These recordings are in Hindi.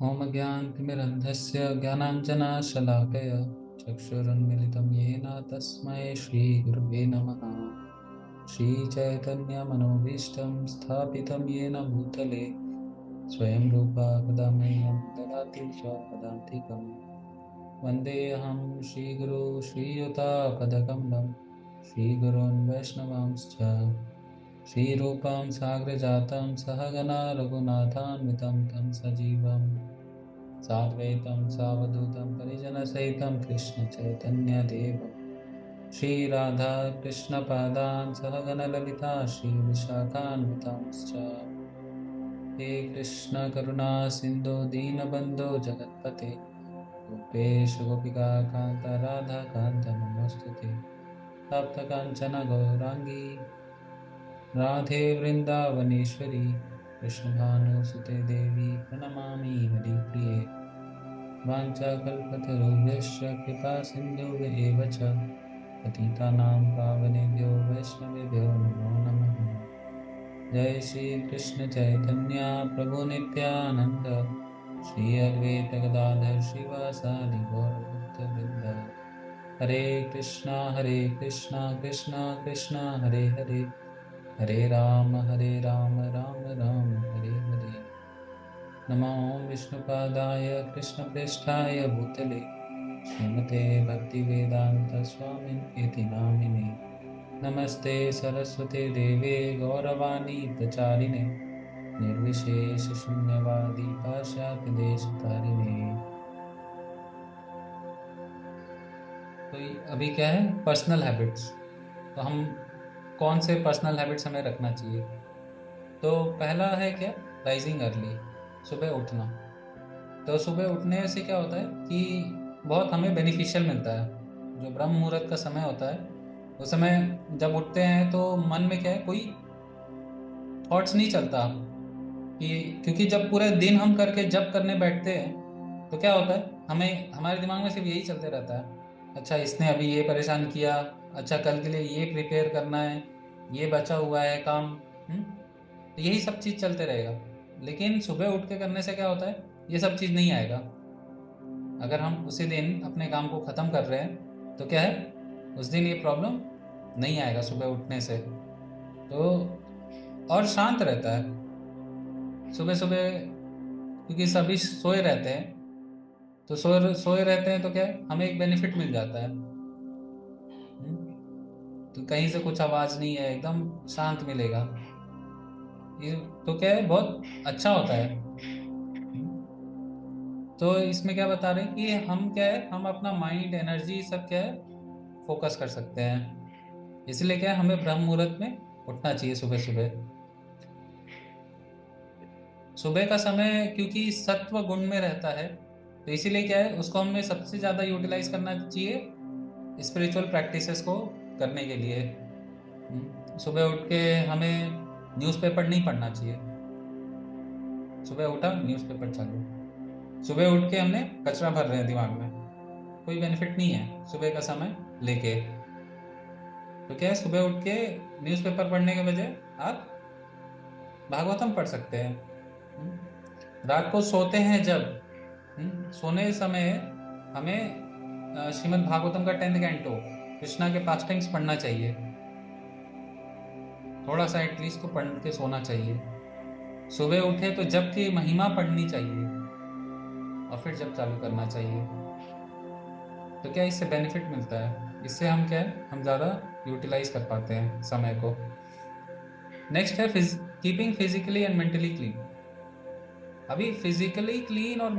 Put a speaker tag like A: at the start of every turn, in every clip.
A: ॐ ज्ञानतिमिरन्धस्य ज्ञानाञ्जनशलाकया चक्षुरुन्मिलितं येन तस्मै श्रीगुरुवे नमः। श्रीचैतन्यमनोभीष्टं स्थापितं येन भूतले स्वयं रूपा कदा मह्यं ददाति स्वपदान्तिकं। वन्देऽहं श्रीगुरो श्रीयुतापदकमलं श्रीगुरून् वैष्णवांश्च श्रीरूपं साग्रजातं सहगना रघुनाथान्वितं तं सजीवं साद्वैतं सावधूतं परिजनसहितं कृष्णचैतन्यदेवं श्रीराधा कृष्णपादान् सहगणललिता श्रीविशाखान्वितांश्च। हे कृष्ण करुणा सिन्धो दीनबन्धो जगत्पते गोपेश गोपिका कान्त राधा कान्त नमोऽस्तुते। तप्तकाञ्चन गौराङ्गी राधे वृन्दावनेश्वरी कृष्णभानुसुते देवी प्रणमामि हरिप्रिये। वाञ्छाकल्पतरुभ्यश्च कृपा सिन्धुभ्येव च पतितानां पावनेभ्यो वैष्णवेभ्यो नमो नमः। जय श्री कृष्ण चैतन्य प्रभु नित्यानंद श्री अद्वैत गदाधर श्रीवासादि गौरभक्तवृंद। हरे कृष्णा कृष्णा कृष्णा हरे हरे, हरे राम राम राम हरे हरे। नमो विष्णुपादाय कृष्णप्रेष्ठाय भूतले श्रीमते भक्तिवेदांत स्वामिनिति नामिने। नमस्ते सरस्वते देवे गौरवाणी प्रचारिणे निर्विशेष शून्यवादी पाश्चात्य देशतारिणे। तो अभी क्या है, पर्सनल हैबिट्स। तो हम कौन से पर्सनल हैबिट्स हमें रखना चाहिए? तो पहला है क्या, राइजिंग अर्ली, सुबह उठना। तो सुबह उठने से क्या होता है कि बहुत हमें बेनिफिशियल मिलता है। जो ब्रह्म मुहूर्त का समय होता है उस समय जब उठते हैं तो मन में क्या है, कोई थॉट्स नहीं चलता कि, क्योंकि जब पूरे दिन हम करके जब करने बैठते हैं तो क्या होता है, हमें हमारे दिमाग में सिर्फ यही चलते रहता है। अच्छा इसने अभी ये परेशान किया, अच्छा कल के लिए ये प्रिपेयर करना है, ये बचा हुआ है काम। तो यही सब चीज़ चलते रहेगा। लेकिन सुबह उठ के करने से क्या होता है, ये सब चीज़ नहीं आएगा। अगर हम उसी दिन अपने काम को ख़त्म कर रहे हैं तो क्या है, उस दिन ये प्रॉब्लम नहीं आएगा सुबह उठने से। तो और शांत रहता है सुबह सुबह, क्योंकि सभी सोए रहते हैं। तो सोए सोए रहते हैं तो क्या है, हमें एक बेनिफिट मिल जाता है। तो कहीं से कुछ आवाज़ नहीं है, एकदम शांत मिलेगा। ये तो क्या है, बहुत अच्छा होता है। तो इसमें क्या बता रहे हैं कि हम क्या है, हम अपना माइंड एनर्जी सब क्या है फोकस कर सकते हैं। इसलिए क्या है, हमें ब्रह्म मुहूर्त में उठना चाहिए सुबह सुबह। सुबह का समय क्योंकि सत्व गुण में रहता है, तो इसीलिए क्या है, उसको हमें सबसे ज़्यादा यूटिलाइज करना चाहिए स्पिरिचुअल प्रैक्टिसेस को करने के लिए। सुबह उठ के हमें न्यूज़पेपर नहीं पढ़ना चाहिए। सुबह उठा न्यूज़पेपर चालू, सुबह उठ के हमने कचरा भर रहे हैं दिमाग में, कोई बेनिफिट नहीं है सुबह का समय लेके। तो क्या है, सुबह उठ के न्यूज़पेपर पढ़ने के बजाय आप भागवतम पढ़ सकते हैं। रात को सोते हैं जब, सोने समय हमें श्रीमद् भागवतम का 10th कैंटो कृष्णा के पास टाइम्स पढ़ना चाहिए। थोड़ा सा एटलीस्ट तो पढ़ के सोना चाहिए। सुबह उठे तो जब की महिमा पढ़नी चाहिए और फिर जब चालू करना चाहिए। तो क्या इससे बेनिफिट मिलता है, इससे हम क्या है, हम ज़्यादा यूटिलाइज कर पाते हैं समय को। नेक्स्ट है keeping physically and mentally clean. अभी फिजिकली क्लीन और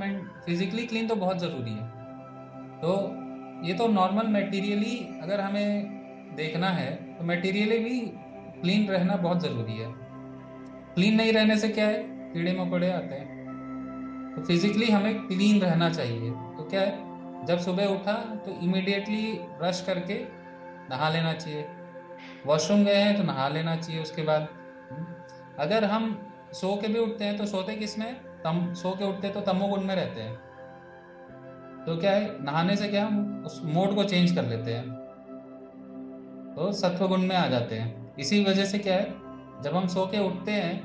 A: फिजिकली क्लीन तो बहुत ज़रूरी है। तो ये तो नॉर्मल मटेरियली अगर हमें देखना है तो मटेरियली भी क्लीन रहना बहुत ज़रूरी है। क्लीन नहीं रहने से क्या है, कीड़े मकोड़े आते हैं। तो फिजिकली हमें क्लीन रहना चाहिए। तो क्या है, जब सुबह उठा तो इमीडिएटली ब्रश करके नहा लेना चाहिए। वॉशरूम गए हैं तो नहा लेना चाहिए उसके बाद। अगर हम सो के भी उठते हैं तो सोते किस में, तम सो के उठते तो तमोगुण में रहते हैं। तो क्या है, नहाने से क्या हम उस मोड को चेंज कर लेते हैं, तो सत्वगुण में आ जाते हैं। इसी वजह से क्या है, जब हम सो के उठते हैं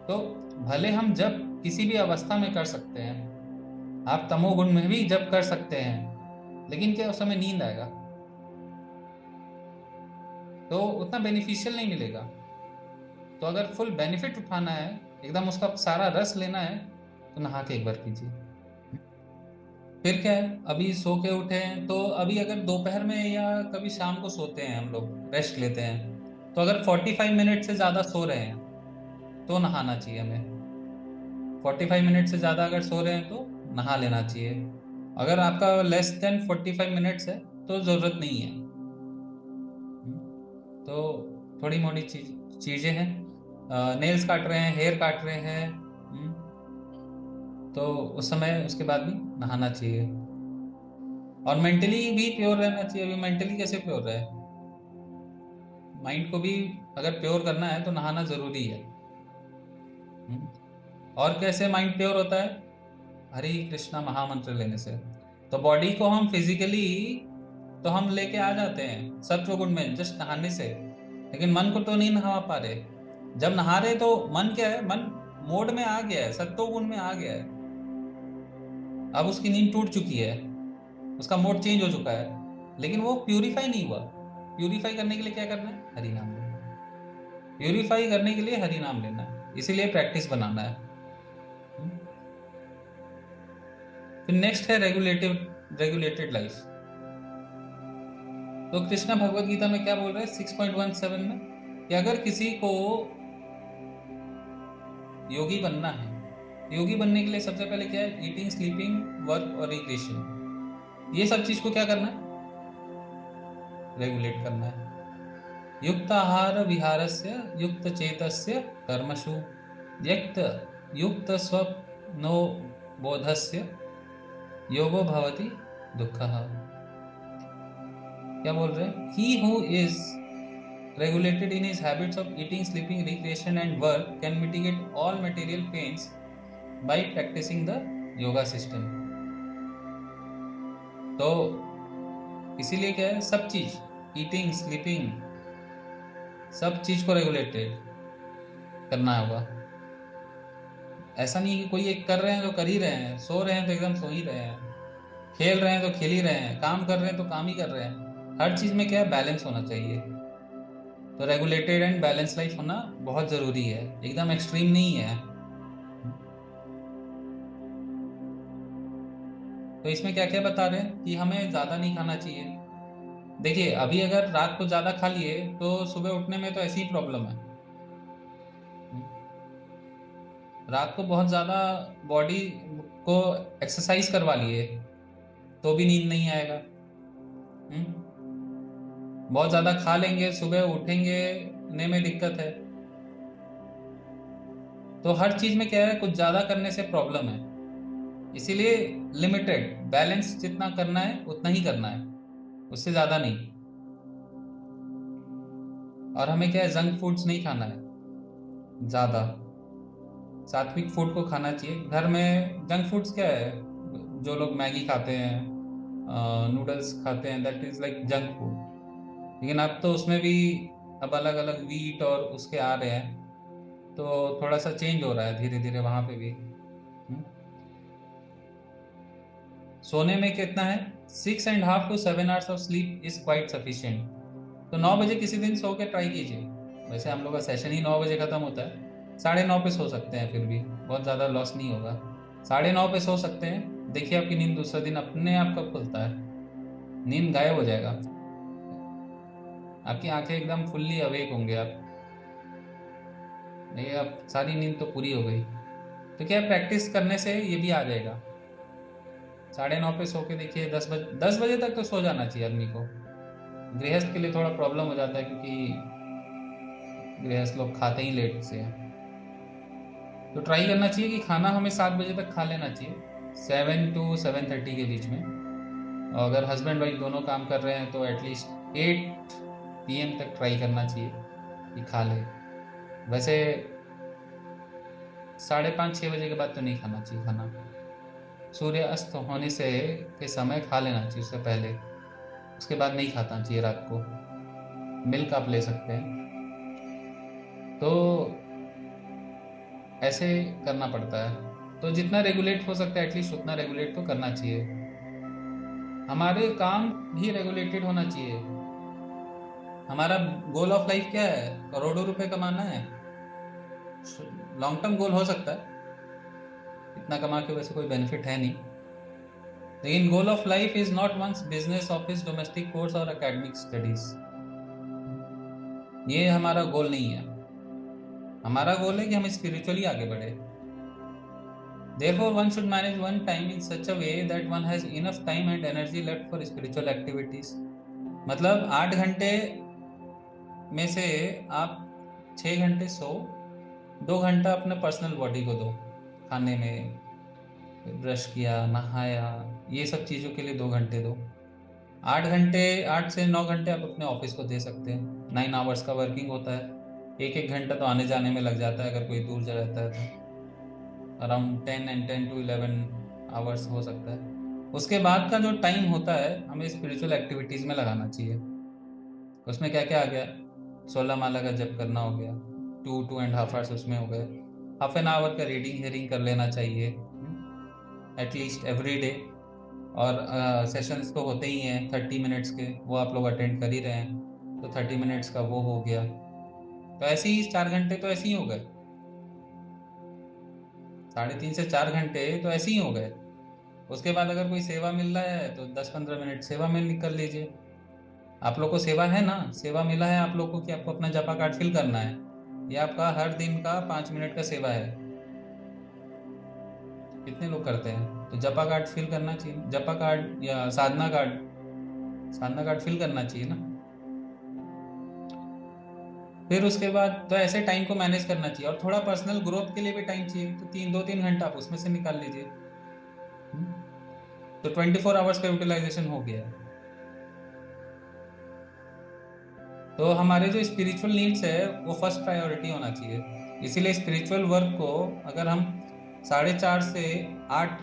A: तो भले हम जब किसी भी अवस्था में कर सकते हैं, आप तमोगुण में भी जब कर सकते हैं, लेकिन क्या उस समय नींद आएगा तो उतना बेनिफिशियल नहीं मिलेगा। तो अगर फुल बेनिफिट उठाना है, एकदम उसका सारा रस लेना है, तो नहा के एक बार कीजिए। फिर क्या है, अभी सो के उठे हैं तो अभी अगर दोपहर में या कभी शाम को सोते हैं, हम लोग रेस्ट लेते हैं, तो अगर 45 मिनट से ज़्यादा सो रहे हैं तो नहाना चाहिए हमें। 45 मिनट से ज़्यादा अगर सो रहे हैं तो नहा लेना चाहिए। अगर आपका लेस देन 45 मिनट्स है तो ज़रूरत नहीं है। तो थोड़ी मोड़ी चीज़ें हैं, नेल्स काट रहे हैं, हेयर काट रहे हैं, तो उस समय उसके बाद भी नहाना चाहिए। और मेंटली भी प्योर रहना चाहिए। अभी मेंटली कैसे प्योर रहे, माइंड को भी अगर प्योर करना है तो नहाना जरूरी है। हम्म। और कैसे माइंड प्योर होता है, हरे कृष्णा महामंत्र लेने से। तो बॉडी को हम फिजिकली तो हम लेके आ जाते हैं सत्व गुण में जस्ट नहाने से, लेकिन मन को तो नहीं नहा पा रहे। जब नहा रहे तो मन क्या है, मन मोड में आ गया है, सत्व गुण में आ गया है। अब उसकी नींद टूट चुकी है, उसका मोड चेंज हो चुका है, लेकिन वो प्यूरिफाई नहीं हुआ। प्यूरिफाई करने के लिए क्या करना है, हरि नाम लेना है। प्यूरिफाई करने के लिए हरि नाम लेना है, इसीलिए प्रैक्टिस बनाना है। हम्म। फिर नेक्स्ट है रेगुलेटेड लाइफ। तो कृष्णा भगवत गीता में क्या बोल रहे हैं 6.17 में, कि अगर किसी को योगी बनना है, योगी बनने के लिए सबसे पहले क्या है, ईटिंग, स्लीपिंग, वर्क और रिक्रिएशन, ये सब चीज को क्या करना है, रेगुलेट करना है। युक्त आहार विहारस्य युक्त चेतस्य कर्मसु यक्त युक्त स्वप्नो बोधस्य योगो भवति दुःखः। क्या बोल रहे हैं, he who is regulated in his habits of eating, sleeping, recreation and work can mitigate all material pains by practicing the yoga system। तो इसीलिए क्या है, सब चीज, ईटिंग, स्लीपिंग, सब चीज को रेगुलेटेड करना होगा। ऐसा नहीं कि कोई एक कर रहे हैं तो कर ही रहे हैं, सो रहे हैं तो एकदम सो ही रहे हैं, खेल रहे हैं तो खेल ही रहे हैं, काम कर रहे हैं तो काम ही कर रहे हैं। हर चीज में क्या है, बैलेंस होना चाहिए। तो रेगुलेटेड एंड बैलेंस लाइफ होना बहुत जरूरी है, एकदम एक्सट्रीम नहीं है। तो इसमें क्या क्या बता रहे हैं कि हमें ज्यादा नहीं खाना चाहिए। देखिए अभी अगर रात को ज्यादा खा लिए तो सुबह उठने में तो ऐसी ही प्रॉब्लम है। रात को बहुत ज्यादा बॉडी को एक्सरसाइज करवा लिए तो भी नींद नहीं आएगा। हम्म। बहुत ज्यादा खा लेंगे, सुबह उठेंगे ने में दिक्कत है। तो हर चीज में क्या है, कुछ ज्यादा करने से प्रॉब्लम है। इसीलिए लिमिटेड बैलेंस जितना करना है उतना ही करना है, उससे ज्यादा नहीं। और हमें क्या है, जंक फूड्स नहीं खाना है ज्यादा, सात्विक फूड को खाना चाहिए। घर में जंक फूड्स क्या है, जो लोग मैगी खाते हैं, नूडल्स खाते हैं, that is like junk food. लेकिन अब तो उसमें भी अब अलग अलग वीट और उसके आ रहे हैं, तो थोड़ा सा चेंज हो रहा है धीरे धीरे वहां पे भी। हम्म। सोने में कितना है, 6.5 to 7 hours of sleep is quite sufficient. तो 9 बजे किसी दिन सो के ट्राई कीजिए। वैसे हम लोग का सेशन ही 9 बजे खत्म होता है, 9:30 पे सो सकते हैं, फिर भी बहुत ज़्यादा लॉस नहीं होगा। 9:30 पे सो सकते हैं, देखिए आपकी नींद दूसरा दिन अपने आप कब खुलता है, नींद गायब हो जाएगा, आपकी आंखें एकदम फुल्ली अवेक होंगे आप, नहीं अब सारी नींद तो पूरी हो गई। तो क्या प्रैक्टिस करने से ये भी आ जाएगा। 9:30 पे सो के देखिए, 10 बजे तक तो सो जाना चाहिए आदमी को। गृहस्थ के लिए थोड़ा प्रॉब्लम हो जाता है, क्योंकि गृहस्थ लोग खाते ही लेट से हैं। तो ट्राई करना चाहिए कि खाना हमें 7 बजे तक खा लेना चाहिए, 7 to 7:30 के बीच में। और अगर हस्बैंड वाइफ दोनों काम कर रहे हैं तो एटलीस्ट 8 PM तक ट्राई करना चाहिए कि खा ले। वैसे 5:30 6 बजे के बाद तो नहीं खाना चाहिए खाना, सूर्य अस्त होने से के समय खा लेना चाहिए, उससे पहले, उसके बाद नहीं खाना चाहिए रात को। मिल्क आप ले सकते हैं। तो ऐसे करना पड़ता है। तो जितना रेगुलेट हो सकता है एटलीस्ट उतना रेगुलेट तो करना चाहिए। हमारे काम भी रेगुलेटेड होना चाहिए। हमारा गोल ऑफ लाइफ क्या है? करोड़ों रुपए कमाना है। लॉन्ग टर्म गोल हो सकता है, इतना कमा के वैसे कोई बेनिफिट है नहीं। लेकिन goal of life is not one's business, office, domestic course और एकेडमिक स्टडीज। ये हमारा गोल नहीं है। हमारा गोल है कि हम स्पिरिचुअली आगे बढ़े। Therefore, one should manage one time in such a way that one has enough time and energy left for spiritual activities. मतलब 8 घंटे में से आप 6 घंटे सो, 2 घंटा अपने पर्सनल बॉडी को दो। खाने में, ब्रश किया, नहाया, ये सब चीज़ों के लिए 2 घंटे दो। 8 घंटे, 8 से 9 घंटे आप अपने ऑफिस को दे सकते हैं। 9 आवर्स का वर्किंग होता है। एक एक घंटा तो आने जाने में लग जाता है अगर कोई दूर जा रहता है तो। अराउंड 10 to 11 आवर्स हो सकता है। उसके बाद का जो टाइम होता है हमें स्पिरिचुअल एक्टिविटीज़ में लगाना चाहिए। उसमें क्या क्या आ गया? 16 माला का जप करना हो गया, 2.5 आवर्स उसमें हो गए। हाफ एन आवर का रीडिंग हेयरिंग कर लेना चाहिए एटलीस्ट एवरी डे। और सेशंस तो होते ही हैं 30 मिनट्स के, वो आप लोग अटेंड कर ही रहे हैं, तो 30 मिनट्स का वो हो गया। तो ऐसे ही 4 घंटे तो ऐसे ही हो गए, 3.5 से 4 घंटे तो ऐसे ही हो गए। उसके बाद अगर कोई सेवा मिल रहा है तो 10-15 मिनट सेवा में निकल लीजिए। आप लोग को सेवा है ना, सेवा मिला है आप लोग को कि आपको अपना जपा कार्ड फिल करना है। ये आपका हर दिन का 5 मिनट का सेवा है। कितने लोग करते हैं? तो जपा कार्ड फिल करना चाहिए, जपा कार्ड या साधना कार्ड, साधना कार्ड फिल करना चाहिए ना। फिर उसके बाद तो ऐसे टाइम को मैनेज करना चाहिए, और थोड़ा पर्सनल ग्रोथ के लिए भी टाइम चाहिए, तो 2-3 घंटा आप उसमें से निकाल लीजिए। तो 24 आवर्स का यूटिलाइजेशन हो गया। तो हमारे जो स्पिरिचुअल नीड्स है वो फर्स्ट प्रायोरिटी होना चाहिए। इसीलिए स्पिरिचुअल वर्क को अगर हम 4:30 से 8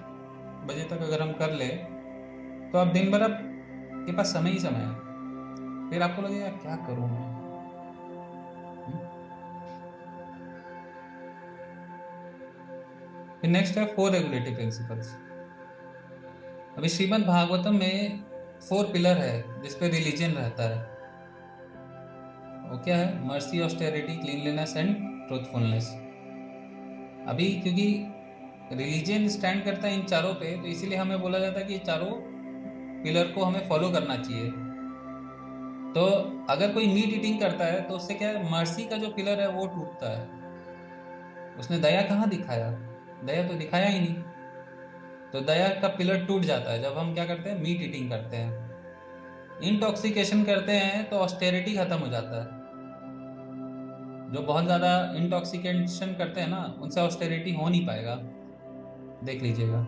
A: बजे तक अगर हम कर ले, तो अब दिन भर आपके पास समय ही समय है। फिर आपको लगेगा क्या करूं मैं। फिर नेक्स्ट है 4 रेगुलेटरी प्रिंसिपल्स। अभी श्रीमद् भागवतम में 4 पिलर है जिसपे रिलीजन रहता है। वो क्या है? Mercy, austerity, cleanliness and truthfulness. अभी क्योंकि रिलीजन स्टैंड करता है इन चारों पे, तो इसीलिए हमें बोला जाता है कि चारों पिलर को हमें फॉलो करना चाहिए। तो अगर कोई मीट ईटिंग करता है तो उससे क्या है, मर्सी का जो पिलर है वो टूटता है। उसने दया कहाँ दिखाया? दया तो दिखाया ही नहीं। तो दया का पिलर टूट जाता है जब हम क्या करते हैं, मीट ईटिंग करते हैं। इंटॉक्सिकेशन करते हैं तो ऑस्टेरिटी खत्म हो जाता है। जो बहुत ज्यादा इंटॉक्सिकेशन करते हैं ना, उनसे ऑस्टेरिटी हो नहीं पाएगा। देख लीजिएगा,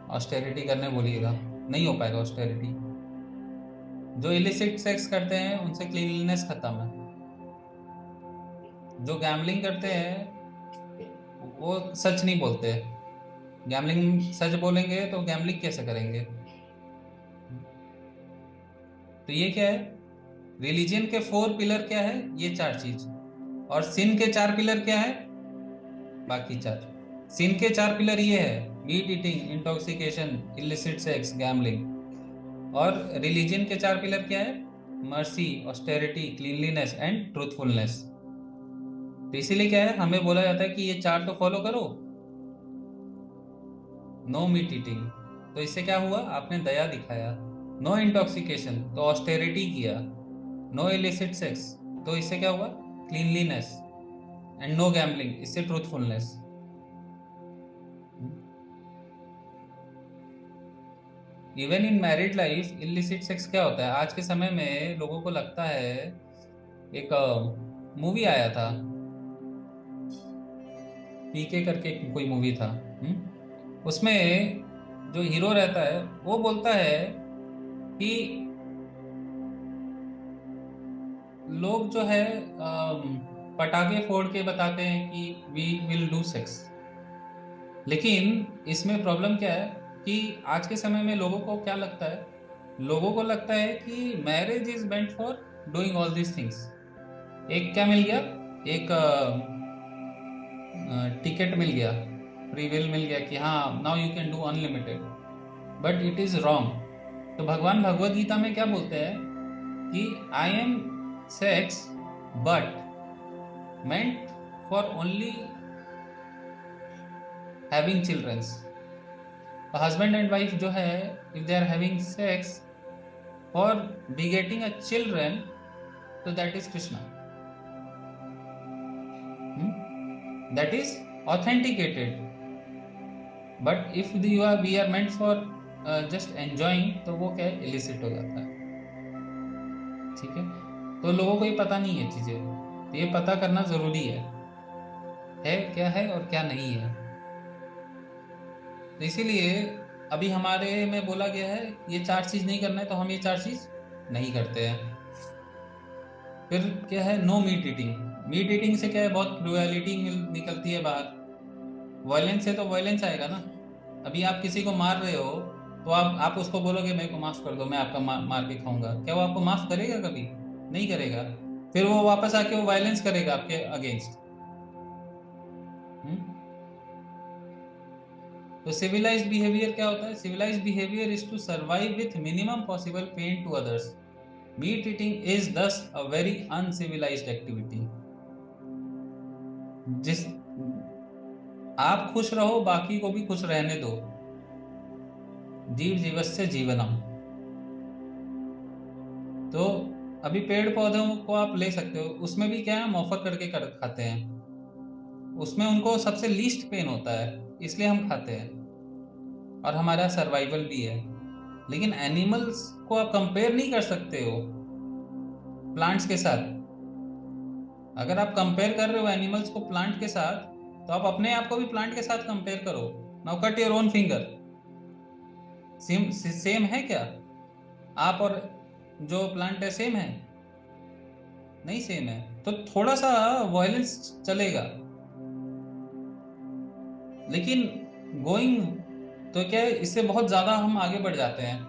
A: ऑस्टेरिटी करने बोलिएगा, नहीं हो पाएगा ऑस्टेरिटी। जो इलिसिट सेक्स करते हैं उनसे क्लीनलीनेस खत्म है। जो गैम्बलिंग करते हैं वो सच नहीं बोलते। गैम्बलिंग सच बोलेंगे तो गैम्बलिंग कैसे करेंगे? तो ये क्या है? रिलीजन के 4 पिलर क्या है? ये 4 चीज। और सिन के 4 पिलर क्या है? बाकी 4। सिन के 4 पिलर ये है, meat eating, intoxication, illicit sex, gambling. और रिलीजन के 4 पिलर क्या है? Mercy, austerity, cleanliness and truthfulness. तो इसीलिए क्या है, हमें बोला जाता है कि ये 4 तो फॉलो करो। नो मीट ईटिंग, तो इससे क्या हुआ? आपने दया दिखाया। नो इंटॉक्सिकेशन, तो ऑस्टेरिटी किया। नो इलिसिट सेक्स, तो इससे क्या हुआ? क्लीनलीनेस। एंड नो गैम्बलिंग, इससे truthfulness. Even in married life illicit sex क्या होता है? आज के समय में लोगों को लगता है, एक मूवी आया था, पीके करके कोई मूवी था। उसमें जो हीरो रहता है वो बोलता है कि लोग जो है पटाखे फोड़ के बताते हैं कि वी विल डू सेक्स। लेकिन इसमें प्रॉब्लम क्या है कि आज के समय में लोगों को क्या लगता है? लोगों को लगता है कि marriage is meant for doing all these things. एक क्या मिल गया? एक टिकट मिल गया फ्री विल मिल गया कि हाँ now you can do unlimited, but it is wrong. तो भगवान भगवत गीता में क्या बोलते हैं कि I am sex but meant for only having childrens। Husband and wife जो है, if they are having sex for begetting a children, तो that is Krishna, that is authenticated. But if you are we are meant for just enjoying, तो वो क्या है, इलिसिट हो जाता है। ठीक है, तो लोगों को ये पता नहीं है चीजें, तो ये पता करना जरूरी है क्या है और क्या नहीं है। तो इसीलिए अभी हमारे में बोला गया है ये 4 चीज नहीं करना है, तो हम ये 4 चीज नहीं करते हैं। फिर क्या है, no meat eating. Meat eating से क्या है, बहुत क्रूएलिटी निकलती है बाहर। वायलेंस से तो वायलेंस आएगा ना। अभी आप किसी को मार रहे हो, तो आप उसको बोलोगे मेरे को माफ कर दो, मैं आपका मार के खाऊंगा, क्या वो आपको माफ करेगा? कभी नहीं करेगा। फिर वो वापस आके वो वायलेंस करेगा आपके अगेंस्ट। तो सिविलाइज्ड बिहेवियर क्या होता है? Civilised behaviour is to survive with minimum possible pain to others. Meat eating is thus a very uncivilised activity. जिस आप खुश रहो, बाकी को भी खुश रहने दो। जीव जीवस्य जीवनम। तो अभी पेड़ पौधों को आप ले सकते हो, उसमें भी क्या है, हम ऑफर करके खाते हैं। उसमें उनको सबसे लीस्ट पेन होता है, इसलिए हम खाते हैं, और हमारा सर्वाइवल भी है। लेकिन एनिमल्स को आप कंपेयर नहीं कर सकते हो प्लांट्स के साथ। अगर आप कंपेयर कर रहे हो एनिमल्स को प्लांट के साथ, तो आप अपने आप को भी प्लांट के साथ कंपेयर करो। Now cut your own finger. Same same है क्या? आप और जो प्लांट है सेम है? नहीं सेम है। तो थोड़ा सा वायलेंस चलेगा, लेकिन गोइंग तो क्या है, इससे बहुत ज्यादा हम आगे बढ़ जाते हैं।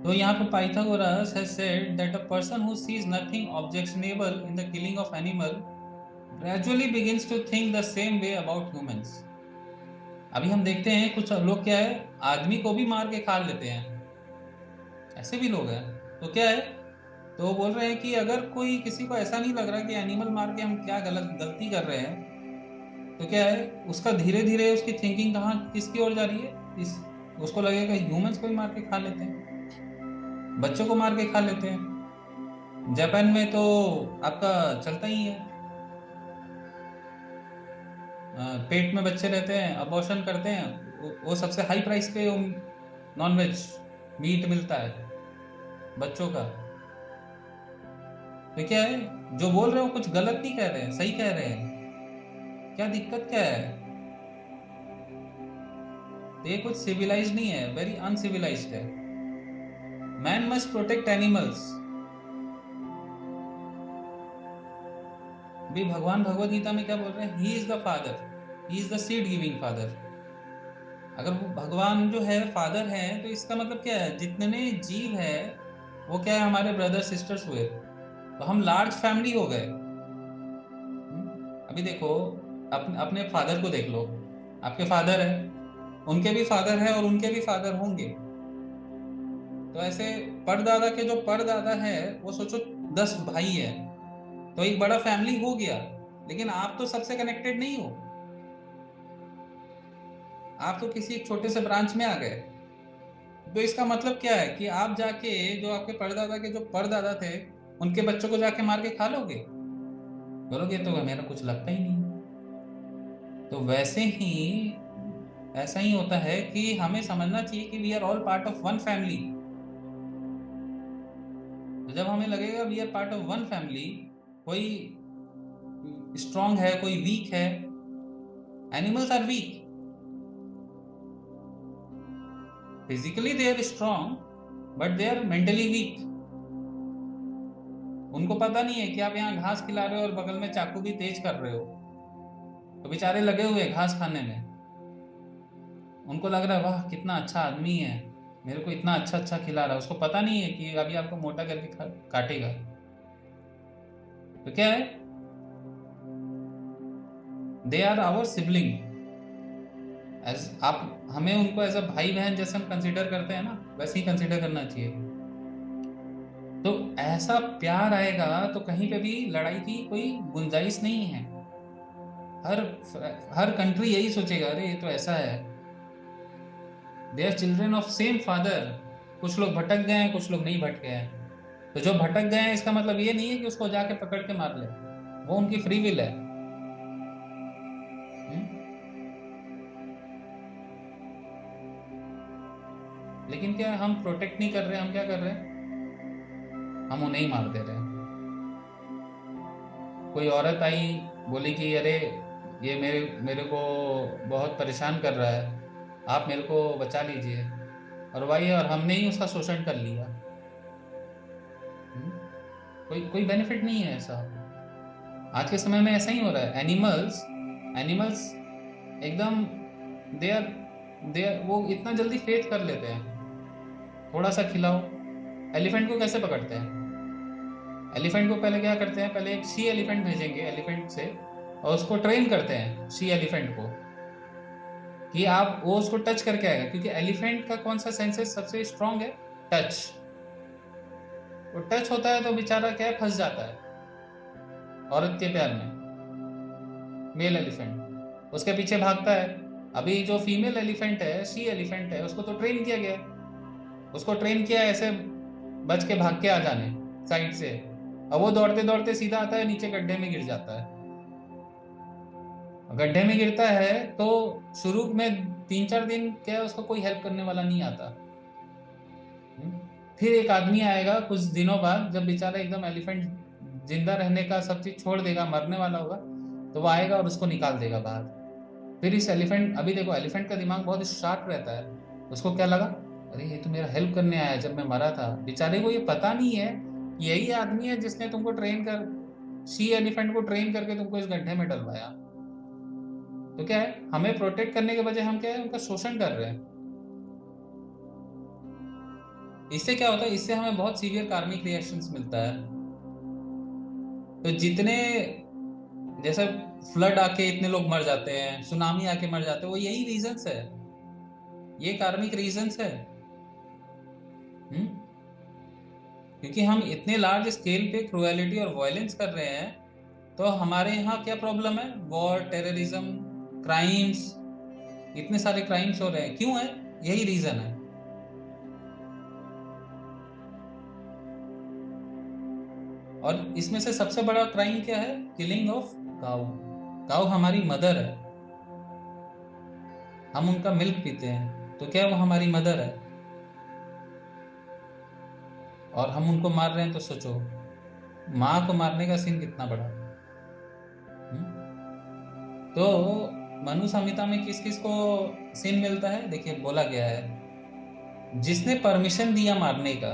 A: तो यहाँ पे Pythagoras has said that a person who sees nothing objectionable in the killing of animal gradually begins to think the same way about humans। अभी हम देखते हैं कुछ लोग क्या है, आदमी को भी मार के खा लेते हैं, ऐसे भी लोग हैं। तो क्या है, तो वो बोल रहे हैं कि अगर कोई किसी को ऐसा नहीं लग रहा कि एनिमल मार के हम क्या गलती कर रहे हैं, तो क्या है, उसका धीरे धीरे उसकी थिंकिंग कहाँ किसकी ओर जा रही है, इस उसको लगेगा ह्यूमंस को भी मार के खा लेते हैं, बच्चों को मार के खा लेते हैं। जापान में तो आपका चलता ही है, पेट में बच्चे रहते हैं, अबॉर्शन करते हैं, वो सबसे हाई प्राइस पे नॉनवेज मीट मिलता है बच्चों का। तो क्या है, जो बोल रहे हो कुछ गलत नहीं कह रहे हैं, सही कह रहे हैं, क्या दिक्कत क्या है? तो ये कुछ सिविलाइज नहीं है, वेरी अनसिविलाइज्ड है। Man must protect animals. भी भगवान भगवत गीता में क्या बोल रहे हैं, he is the father, he is the seed giving father. अगर वो भगवान जो है फादर है, तो इसका मतलब क्या है, जितने जीव है वो क्या है, हमारे ब्रदर सिस्टर्स हुए, तो हम लार्ज फैमिली हो गए। अभी देखो, अपने फादर को देख लो, आपके फादर है, उनके भी फादर है, और उनके भी फादर होंगे। तो ऐसे परदादा के जो परदादा है, वो सोचो 10 भाई है, तो एक बड़ा फैमिली हो गया। लेकिन आप तो सबसे कनेक्टेड नहीं हो, आप तो किसी एक छोटे से ब्रांच में आ गए। तो इसका मतलब क्या है कि आप जाके जो आपके परदादा के जो परदादा थे, उनके बच्चों को जाके मार के खा लोगे? बोलोगे तो मेरा कुछ लगता ही नहीं। तो वैसे ही ऐसा ही होता है कि हमें समझना चाहिए कि we are all part of one family. तो जब हमें लगेगा we are part of one family, कोई स्ट्रांग है कोई वीक है, animals are weak, physically they are strong but they are mentally weak. उनको पता नहीं है कि आप यहाँ घास खिला रहे हो और बगल में चाकू भी तेज कर रहे हो, तो बेचारे लगे हुए घास खाने में। उनको लग रहा है वाह कितना अच्छा आदमी है, मेरे को इतना अच्छा अच्छा खिला रहा है। उसको पता नहीं है कि अभी आपको मोटा करके काटेगा। तो क्या है, they are our sibling. As आप हमें उनको एज अ भाई बहन जैसे हम कंसिडर करते हैं ना, वैसे ही कंसिडर करना चाहिए। तो ऐसा प्यार आएगा तो कहीं पे भी लड़ाई की कोई गुंजाइश नहीं है। हर हर कंट्री यही सोचेगा, अरे ये तो ऐसा है। They are children of same father. कुछ लोग भटक गए हैं, कुछ लोग नहीं भटके हैं। तो जो भटक गए हैं इसका मतलब ये नहीं है कि उसको जाके पकड़ के मार ले, वो उनकी फ्री विल है। हम्म? लेकिन क्या है, हम प्रोटेक्ट नहीं कर रहे, हम क्या कर रहे हैं, हम उन्हें ही मार दे रहे हैं। कोई औरत आई, बोली कि अरे ये मेरे मेरे को बहुत परेशान कर रहा है, आप मेरे को बचा लीजिए, और वही, और हमने ही उसका शोषण कर लिया। हम्म? कोई कोई बेनिफिट नहीं है ऐसा। आज के समय में ऐसा ही हो रहा है। एनिमल्स एनिमल्स एकदम, दे आर वो इतना जल्दी फेथ कर लेते हैं। थोड़ा सा खिलाओ। एलिफेंट को कैसे पकड़ते हैं? एलिफेंट को पहले क्या करते हैं, पहले एक शी एलिफेंट भेजेंगे एलिफेंट से, और उसको ट्रेन करते हैं शी एलिफेंट को, कि आप वो उसको टच करके आएगा, क्योंकि एलिफेंट का कौन सा सेंसेस सबसे स्ट्रांग है? टच। वो टच होता है तो बेचारा क्या है, फंस जाता है औरत के प्यार में। मेल एलिफेंट उसके पीछे भागता है। अभी जो फीमेल एलिफेंट है, शी एलिफेंट है, उसको तो ट्रेन किया गया है। उसको ट्रेन किया है ऐसे बच के भाग के आ जाने साइड से। अब वो दौड़ते दौड़ते सीधा आता है नीचे, गड्ढे में गिर जाता है। गड्ढे में गिरता है तो शुरू में 3-4 दिन क्या है, उसको कोई हेल्प करने वाला नहीं आता। हम्म? फिर एक आदमी आएगा कुछ दिनों बाद, जब बेचारा एकदम एलिफेंट जिंदा रहने का सब चीज छोड़ देगा, मरने वाला होगा, तो वो आएगा और उसको निकाल देगा बाहर। फिर इस एलिफेंट, अभी देखो एलिफेंट का दिमाग बहुत शार्प रहता है। उसको क्या लगा, अरे ये तो मेरा हेल्प करने आया जब मैं मरा था। बेचारे को ये पता नहीं है कि यही आदमी है जिसने तुमको ट्रेन कर, शी एलिफेंट को ट्रेन करके तुमको इस गड्ढे में डलवाया। तो क्या है, हमें प्रोटेक्ट करने के बजाय हम क्या है, उनका शोषण कर रहे हैं। इससे क्या होता है, इससे हमें बहुत सीवियर कार्मिक रिएक्शंस मिलता है। तो जितने, जैसे फ्लड आके इतने लोग मर जाते हैं, सुनामी आके मर जाते हैं, वो यही रीजंस है, ये कार्मिक रीजंस है। हम्म? क्योंकि हम इतने लार्ज स्केल पे क्रुएलिटी और वायलेंस कर रहे हैं। तो हमारे यहाँ क्या प्रॉब्लम है, वॉर, टेररिज्म, क्राइम्स, इतने सारे क्राइम्स हो रहे हैं, क्यों है? यही रीजन है। और इसमें से सबसे बड़ा क्राइम क्या है? Killing of cow. काउ हमारी मदर है, हम उनका मिल्क पीते हैं, तो क्या वो हमारी मदर है, और हम उनको मार रहे हैं। तो सोचो, माँ को मारने का सीन कितना बड़ा। हम्म? तो मनु संहिता में किस किस को सीन मिलता है? देखिए बोला गया है, जिसने परमिशन दिया मारने का,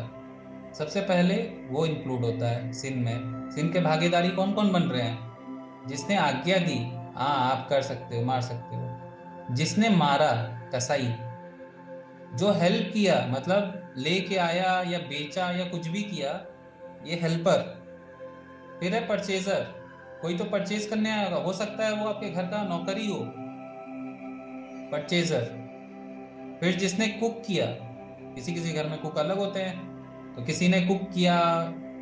A: सबसे पहले वो इंक्लूड होता है सीन में। सीन के भागीदारी कौन कौन बन रहे हैं? जिसने आज्ञा दी, हाँ आप कर सकते हो, मार सकते हो। जिसने मारा, कसाई। जो हेल्प किया, मतलब लेके आया या बेचा या कुछ भी किया, ये हेल्पर। फिर है परचेजर, कोई तो परचेज करने आएगा, हो सकता है वो आपके घर का नौकर ही हो, परचेजर। फिर जिसने कुक किया, किसी किसी घर में कुक अलग होते हैं, तो किसी ने कुक किया,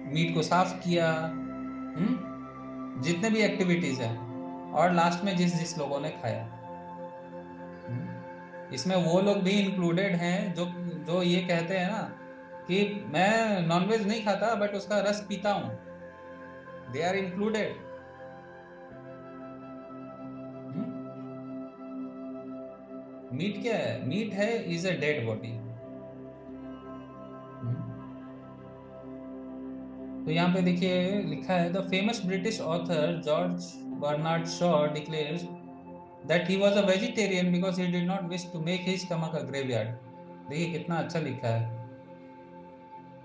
A: मीट को साफ किया। जितने भी एक्टिविटीज हैं, और लास्ट में जिस जिस लोगों ने खाया। इसमें वो लोग भी इंक्लूडेड हैं जो जो ये कहते हैं ना कि मैं नॉनवेज नहीं खाता बट उसका रस पीता हूं, दे आर इंक्लूडेड। मीट क्या है? मीट है, इज अ डेड बॉडी। तो यहाँ पे देखिए लिखा है, the famous British author George Bernard Shaw declares that he was a vegetarian because he did not wish to make his stomach a graveyard. देखिए कितना अच्छा लिखा है,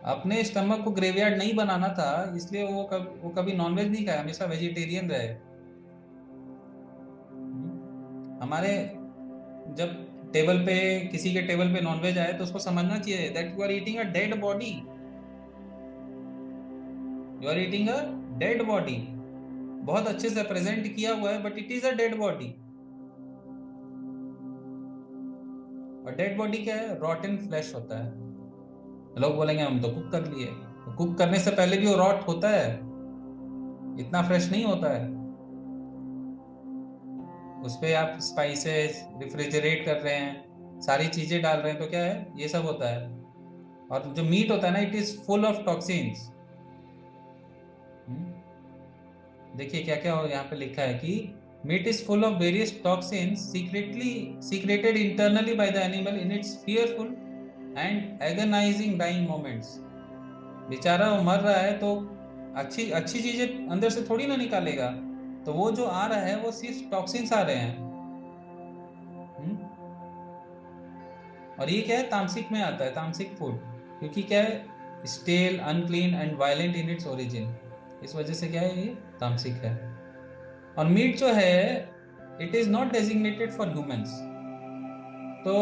A: अपने स्टमक को ग्रेवयार्ड नहीं बनाना था, इसलिए वो कभी नॉनवेज नहीं खाया, हमेशा वेजिटेरियन रहे। हमारे जब टेबल पे, किसी के टेबल पे नॉनवेज आए तो उसको समझना चाहिए that you are eating a dead body, you are eating a dead body. बहुत अच्छे से प्रेजेंट किया हुआ है, but it is a dead body. और डेड बॉडी क्या है? रॉटन फ्लैश होता है। लोग बोलेंगे हम तो कुक कर लिए, तो कुक करने से पहले भी वो रॉट होता है, इतना फ्रेश नहीं होता है। उस पे आप स्पाइसेस रिफ्रिजरेट कर रहे हैं, सारी चीजें डाल रहे हैं, तो क्या है, ये सब होता है। और जो मीट होता है ना, it is full of toxins. देखिए क्या क्या यहाँ पे लिखा है कि meat is full of various toxins secretly secreted internally by the animal in its fearful and agonizing dying moments. बेचारा वो मर रहा है, तो अच्छी अच्छी चीजें अंदर से थोड़ी ना निकालेगा, तो वो जो आ रहा है वो सिर्फ टॉक्सिन्स आ रहे हैं। हम्म? और ये क्या है, तामसिक में आता है, तामसिक फूड, क्योंकि क्या है, stale unclean and violent in its origin. इस वजह से क्या है, ये तामसिक है। और मीट जो है, it is not designated for humans. तो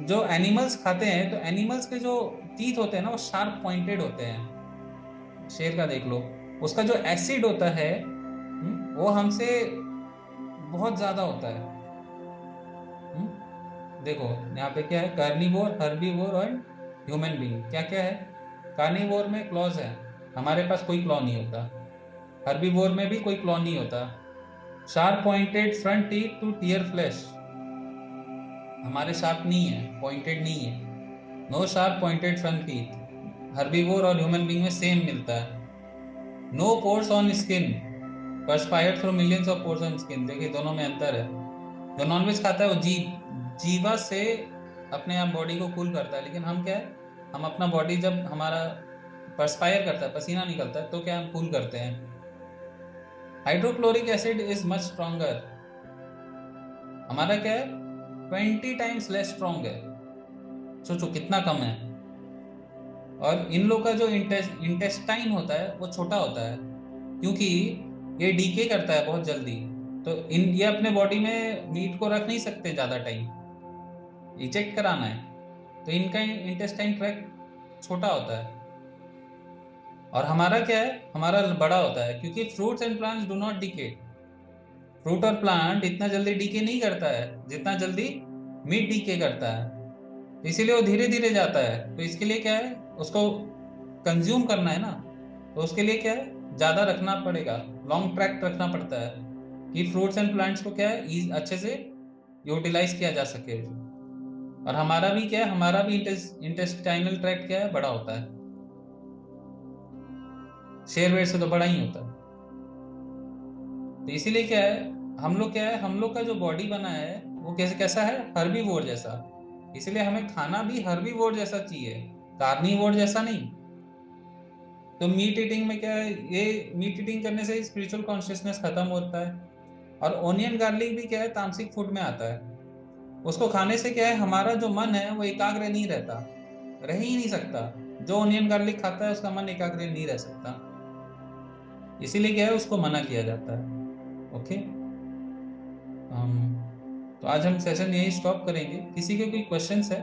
A: जो एनिमल्स खाते हैं, तो एनिमल्स के जो टीथ होते हैं ना, वो शार्प पॉइंटेड होते हैं। शेर का देख लो, उसका जो एसिड होता है, वो हमसे बहुत ज्यादा होता है। देखो यहाँ पे क्या है, कार्निवोर, हर्बीवोर और ह्यूमन बीइंग क्या क्या है। कार्निवोर में क्लॉज है, हमारे पास कोई क्लॉ नहीं होता। हर्बीवोर में भी कोई क्लॉ नहीं होता। Sharp pointed front teeth to tear flesh, हमारे शार्प नहीं है, पॉइंटेड नहीं है। No sharp pointed front teeth, herbivore और ह्यूमन बीइंग में सेम मिलता है। No pores on skin, perspired through millions of pores on skin. देखिए दोनों में अंतर है। जो नॉनवेज खाता है वो जीवा से अपने आप बॉडी को कूल करता है, लेकिन हम क्या है, हम अपना बॉडी जब हमारा परस्पायर करता है, पसीना निकलता है, तो क्या हम कूल करते हैं। Hydrochloric acid is much stronger, हमारा क्या है, 20 टाइम्स लेस स्ट्रॉन्ग है। सोचो कितना कम है। और इन लोग का जो इंटेस्टाइन होता है वो छोटा होता है, क्योंकि ये डीके करता है बहुत जल्दी। तो इन ये अपने बॉडी में मीट को रख नहीं सकते ज्यादा टाइम, इजेक्ट कराना है, तो इनका इंटेस्टाइन ट्रैक्ट छोटा होता है। और हमारा क्या है, हमारा बड़ा होता है, क्योंकि fruits and plants do not decay. Fruit और प्लांट इतना जल्दी डीके नहीं करता है जितना जल्दी मीट डीके करता है, तो इसीलिए वो धीरे धीरे जाता है। तो इसके लिए क्या है, उसको कंज्यूम करना है ना, तो उसके लिए क्या है, ज्यादा रखना पड़ेगा, लॉन्ग ट्रैक्ट रखना पड़ता है, कि फ्रूट्स एंड प्लांट्स को क्या है, अच्छे से यूटिलाइज किया जा सके। और हमारा भी क्या है, हमारा भी इंटेस्टाइनल ट्रैक्ट क्या है, बड़ा होता है। शेर वेर से तो बड़ा ही होता है। तो इसीलिए क्या है, हम लोग क्या है, हम लोग का जो बॉडी बना है वो कैसे कैसा है, हर्बीवोर जैसा। इसलिए हमें खाना भी हर्बीवोर जैसा चाहिए, कार्निवोर जैसा नहीं। तो मीट ईटिंग में क्या है, ये मीट ईटिंग करने से स्पिरिचुअल कॉन्शियसनेस खत्म होता है। और ओनियन गार्लिक भी क्या है, तामसिक फूड में आता है। उसको खाने से क्या है, हमारा जो मन है वो एकाग्र नहीं रहता, रह ही नहीं सकता। जो ओनियन गार्लिक खाता है उसका मन एकाग्र नहीं रह सकता, इसीलिए क्या है, उसको मना किया जाता है। ओके। तो आज हम सेशन यही स्टॉप करेंगे। किसी के कोई क्वेश्चंस है?